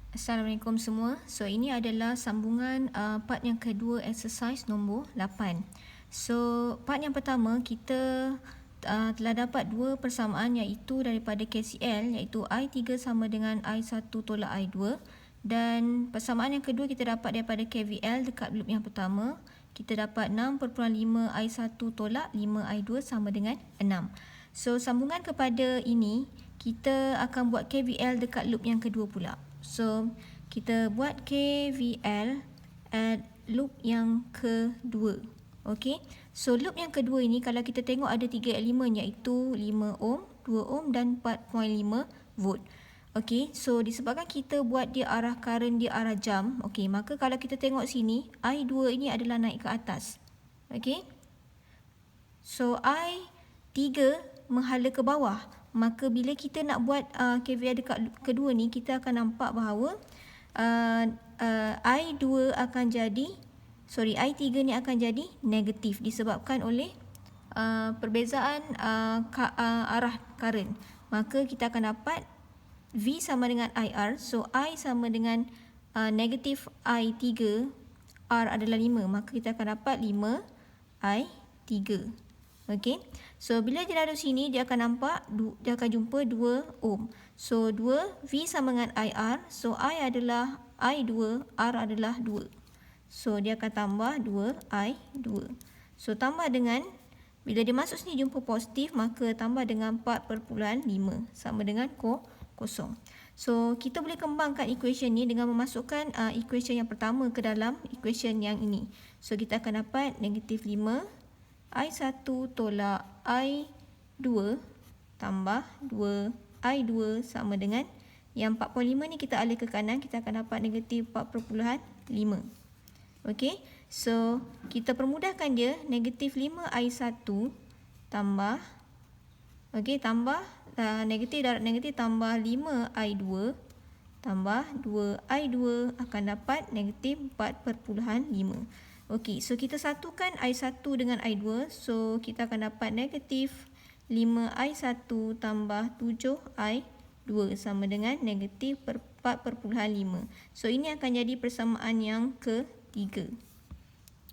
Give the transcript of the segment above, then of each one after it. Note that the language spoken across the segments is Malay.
Assalamualaikum semua. So ini adalah sambungan part yang kedua exercise nombor 8. So part yang pertama kita telah dapat dua persamaan iaitu daripada KCL iaitu I3 sama dengan I1 tolak I2 dan persamaan yang kedua kita dapat daripada KVL dekat loop yang pertama. Kita dapat 6.5 I1 tolak 5 I2 sama dengan 6. So sambungan kepada ini kita akan buat KVL dekat loop yang kedua pula. So, kita buat KVL at loop yang kedua. Okey. So, loop yang kedua ini kalau kita tengok ada 3 elemen iaitu 5 ohm, 2 ohm dan 4.5 volt. Okey. So, disebabkan kita buat dia arah current dia arah jam. Okey. Maka kalau kita tengok sini, I2 ini adalah naik ke atas. Okey. So, I3 menghala ke bawah. Maka bila kita nak buat KVL dekat loop kedua ni, kita akan nampak bahawa I2 akan jadi, I3 ni akan jadi negatif disebabkan oleh perbezaan arah current. Maka kita akan dapat V sama dengan IR. So, I sama dengan negatif I3, R adalah 5. Maka kita akan dapat 5 I3. Okey. So bila dia lalu sini dia akan nampak dia akan jumpa 2 ohm. So 2 V sama dengan IR. So I adalah I2, R adalah 2. So dia akan tambah 2 I2. So tambah dengan bila dia masuk sini jumpa positif maka tambah dengan 4.5 sama dengan kosong. So kita boleh kembangkan equation ni dengan memasukkan equation yang pertama ke dalam equation yang ini. So kita akan dapat negatif 5 I1 tolak I2 tambah 2 I2 sama dengan yang 4.5 ni kita alih ke kanan, kita akan dapat negatif 4.5. Okey, so kita permudahkan dia, negatif 5 I1 tambah, okey, tambah negatif darab negatif tambah 5 I2 tambah 2 I2 akan dapat negatif 4.5. Okey, so kita satukan I1 dengan I2. So, kita akan dapat negatif 5 I1 tambah 7 I2 sama dengan negatif 4.5. So, ini akan jadi persamaan yang ketiga.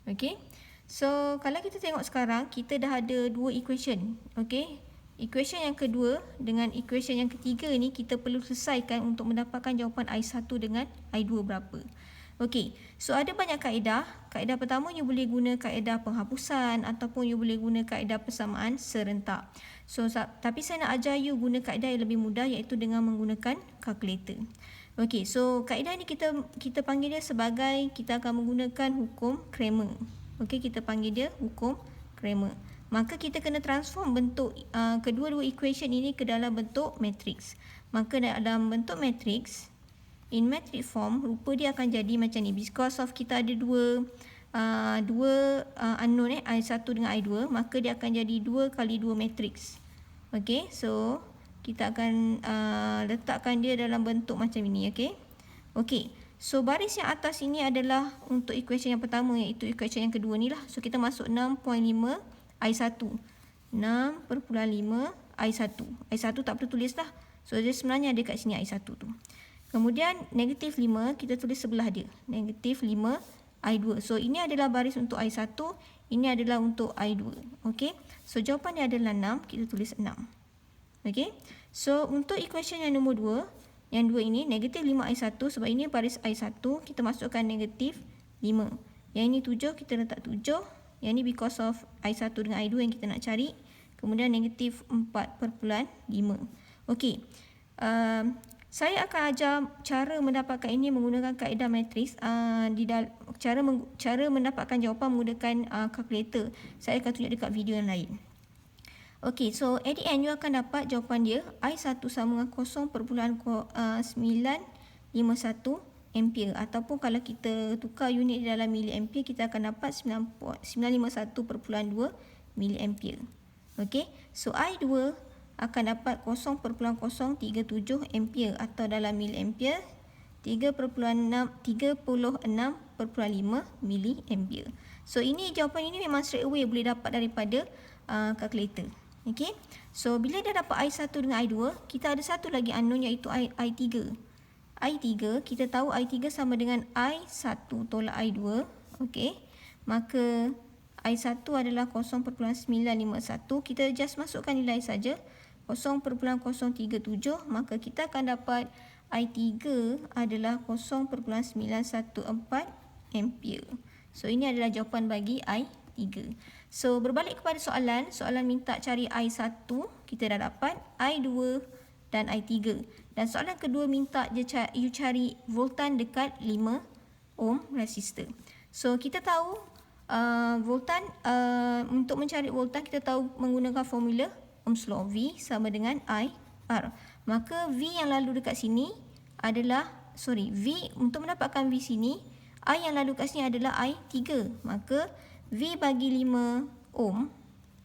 Okey, so kalau kita tengok sekarang, kita dah ada dua equation. Okey, equation yang kedua dengan equation yang ketiga ni kita perlu selesaikan untuk mendapatkan jawapan I1 dengan I2 berapa. Okey, so ada banyak kaedah. Kaedah pertama you boleh guna kaedah penghapusan ataupun you boleh guna kaedah persamaan serentak. So tapi saya nak ajar you guna kaedah yang lebih mudah iaitu dengan menggunakan kalkulator. Okey, so kaedah ni kita panggil dia sebagai kita akan menggunakan hukum Cramer. Okey, kita panggil dia hukum Cramer. Maka kita kena transform bentuk kedua-dua equation ini ke dalam bentuk matrix. Maka dalam bentuk matrix in matrix form, rupa dia akan jadi macam ni. Because of kita ada dua unknown I1 dengan I2, maka dia akan jadi 2 kali 2 matrix. Okey, so kita akan letakkan dia dalam bentuk macam ini. Okey, so baris yang atas ini adalah untuk equation yang pertama iaitu equation yang kedua ni lah. So kita masuk 6.5 I1. 6.5 I1. I1 tak perlu tulis lah. So dia sebenarnya ada kat sini I1 tu. Kemudian negatif 5 kita tulis sebelah dia. Negatif 5 I2. So ini adalah baris untuk I1. Ini adalah untuk I2. Okey. So jawapannya adalah 6. Kita tulis 6. Okey. So untuk equation yang nombor 2. Yang 2 ini negatif 5 I1. Sebab ini baris I1. Kita masukkan negatif 5. Yang ini 7. Kita letak 7. Yang ini because of I1 dengan I2 yang kita nak cari. Kemudian negatif 4.5. Okey. Saya akan ajar cara mendapatkan ini menggunakan kaedah matrix. Cara mendapatkan jawapan menggunakan kalkulator. Saya akan tunjuk dekat video yang lain. Okey, so at the end you akan dapat jawapan dia I1 sama dengan 0.951 ampere. Ataupun kalau kita tukar unit dalam miliampere, kita akan dapat 951.2 miliampere. Okey, so I2 akan dapat 0.037 ampere atau dalam miliampere 36.5 miliampere. So ini jawapan ini memang straight away boleh dapat daripada kalkulator. So bila dah dapat I1 dengan I2, kita ada satu lagi unknown iaitu I3. I3, kita tahu I3 sama dengan I1 tolak I2. Okey. Maka I1 adalah 0.951. Kita just masukkan nilai saja. 0.037. Maka kita akan dapat I3 adalah 0.914 ampere. So, ini adalah jawapan bagi I3. So, berbalik kepada soalan. Soalan minta cari I1. Kita dah dapat I2 dan I3. Dan soalan kedua minta you cari voltan dekat 5 ohm resistor. So, kita tahu voltan, untuk mencari voltan kita tahu menggunakan formula Ohm's law. V sama dengan IR. Maka V yang lalu dekat sini adalah, V untuk mendapatkan V sini, I yang lalu kat sini adalah I3. Maka V bagi 5 ohm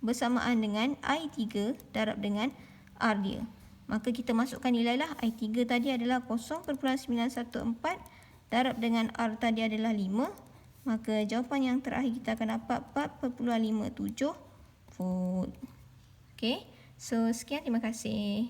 bersamaan dengan I3 darab dengan R dia. Maka kita masukkan nilai lah. I3 tadi adalah 0.914 darab dengan R tadi adalah 5. Maka jawapan yang terakhir kita akan dapat 4.57 volt. Okay. So, sekian. Terima kasih.